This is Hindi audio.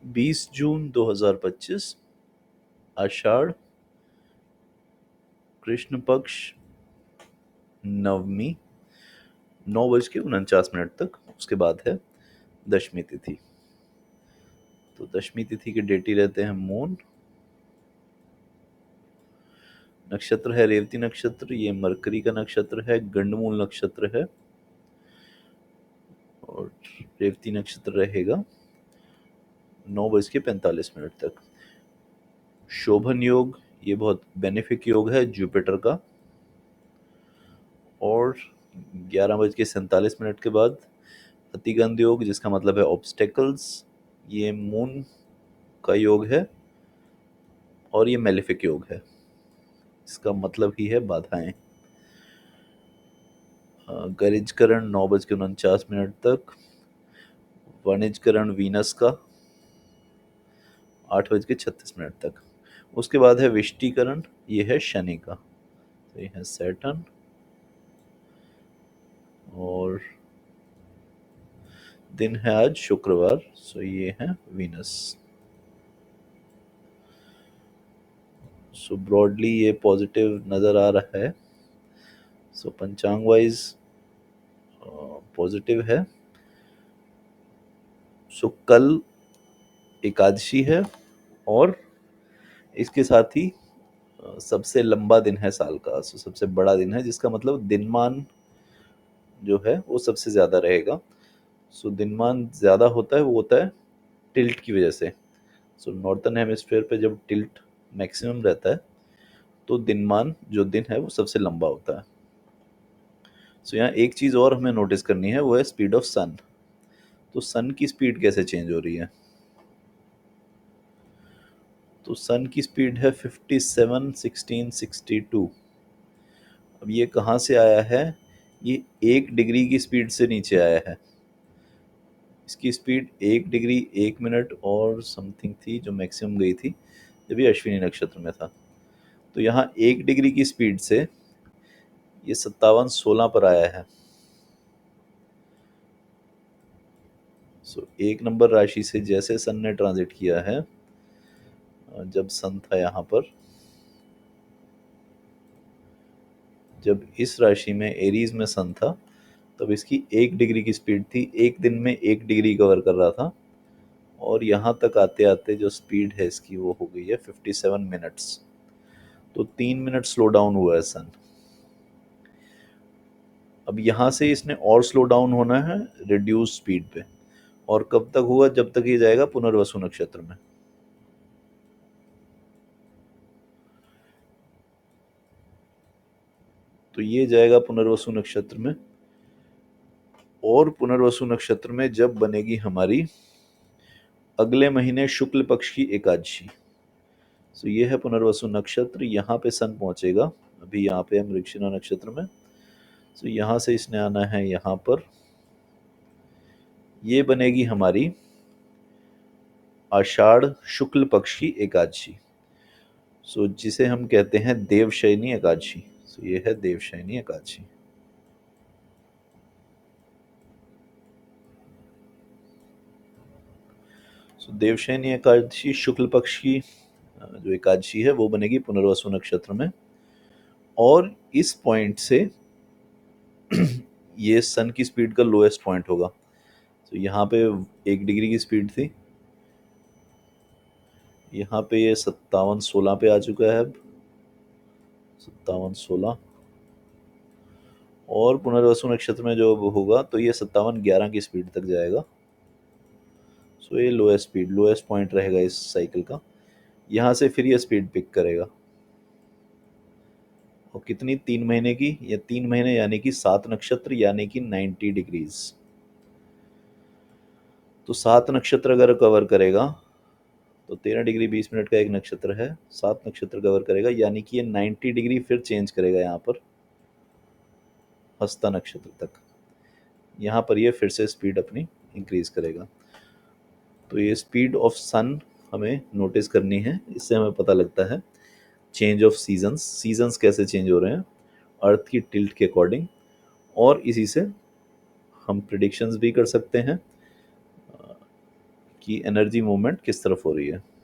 20 जून 2025, आषाढ़ कृष्ण पक्ष नवमी, 9:49 तक। उसके बाद है दशमी तिथि। तो दशमी तिथि के डेटी रहते हैं मून। नक्षत्र है रेवती नक्षत्र, ये मरकरी का नक्षत्र है, गंडमूल नक्षत्र है। और रेवती नक्षत्र रहेगा 9:45 तक। शोभन योग, ये बहुत बेनिफिक योग है जुपिटर का। और 11:47 के बाद अतिगंध योग, जिसका मतलब है ऑब्स्टेकल्स, ये मून का योग है और ये मेलिफिक योग है। इसका मतलब ही है बाधाएं। गरिजकरण 9:49 तक। वाणिज्यकरण वीनस का 8:36 तक। उसके बाद है विष्टिकरण, ये है शनि का। तो ये है सैटर्न और दिन है आज शुक्रवार, सो ये है वीनस। सो ब्रॉडली ये पॉजिटिव नज़र आ रहा है। सो पंचांग वाइज पॉजिटिव है। सो कल एकादशी है और इसके साथ ही सबसे लंबा दिन है साल का। सो सबसे बड़ा दिन है, जिसका मतलब दिनमान जो है वो सबसे ज़्यादा रहेगा। सो दिनमान ज़्यादा होता है, वो होता है टिल्ट की वजह से। सो नॉर्थन हेमिस्फेयर पे जब टिल्ट मैक्सिमम रहता है तो दिनमान जो दिन है वो सबसे लंबा होता है। सो यहाँ एक चीज़ और हमें नोटिस करनी है, वो है स्पीड ऑफ सन। तो सन की स्पीड कैसे चेंज हो रही है? तो सन की स्पीड है 57, 16, 62। अब ये कहाँ से आया है? ये 1 डिग्री की स्पीड से नीचे आया है। इसकी स्पीड 1 डिग्री 1 मिनट और समथिंग थी, जो मैक्सिमम गई थी जब ये अश्विनी नक्षत्र में था। तो यहाँ 1 डिग्री की स्पीड से ये 57-16 पर आया है। सो 1 नंबर राशि से जैसे सन ने ट्रांजिट किया है, जब सन था यहाँ पर, जब इस राशि में एरीज में सन था, तब इसकी 1 डिग्री की स्पीड थी। एक दिन में 1 डिग्री कवर कर रहा था। और यहाँ तक आते आते जो स्पीड है इसकी वो हो गई है 57 मिनट्स। तो 3 मिनट स्लो डाउन हुआ है सन। अब यहाँ से इसने और स्लो डाउन होना है रिड्यूस स्पीड पे। और कब तक हुआ? जब तक ये जाएगा पुनर्वसु नक्षत्र में। तो ये जाएगा पुनर्वसु नक्षत्र में। और पुनर्वसु नक्षत्र में जब बनेगी हमारी अगले महीने शुक्ल पक्ष की एकादशी। तो ये है पुनर्वसु नक्षत्र, यहाँ पे सन पहुंचेगा। अभी यहाँ पे है मृगशिरा नक्षत्र में। तो यहाँ से इसने आना है यहाँ पर। ये बनेगी हमारी आषाढ़ शुक्ल पक्ष की एकादशी। सो जिसे हम कहते हैं देवशयनी एकादशी। सो ये है देवशयनी एकादशी। सो देवशयनी एकादशी शुक्ल पक्ष की जो एकादशी है वो बनेगी पुनर्वसु नक्षत्र में। और इस पॉइंट से ये सन की स्पीड का लोएस्ट पॉइंट होगा। तो यहाँ पे 1 डिग्री की स्पीड थी, यहाँ पे ये 57-16 पे आ चुका है अब। 57-16। और पुनर्वसु नक्षत्र में जो होगा तो ये 57-11 की स्पीड तक जाएगा। सो ये लोएस्ट स्पीड, लोएस्ट पॉइंट रहेगा इस साइकिल का। यहाँ से फिर ये स्पीड पिक करेगा। और कितनी? 3 महीने की, या 3 महीने यानी कि 7 नक्षत्र, यानी कि 90 डिग्रीज। तो 7 नक्षत्र अगर कवर करेगा तो 13 डिग्री 20 मिनट का एक नक्षत्र है, 7 नक्षत्र कवर करेगा, यानी कि ये 90 डिग्री फिर चेंज करेगा यहाँ पर हस्ता नक्षत्र तक। यहाँ पर ये फिर से स्पीड अपनी इंक्रीज करेगा। तो ये स्पीड ऑफ सन हमें नोटिस करनी है। इससे हमें पता लगता है चेंज ऑफ सीजन्स, सीजन्स कैसे चेंज हो रहे हैं अर्थ की टिल्ट के अकॉर्डिंग। और इसी से हम प्रिडिक्शंस भी कर सकते हैं कि एनर्जी मूवमेंट किस तरफ हो रही है।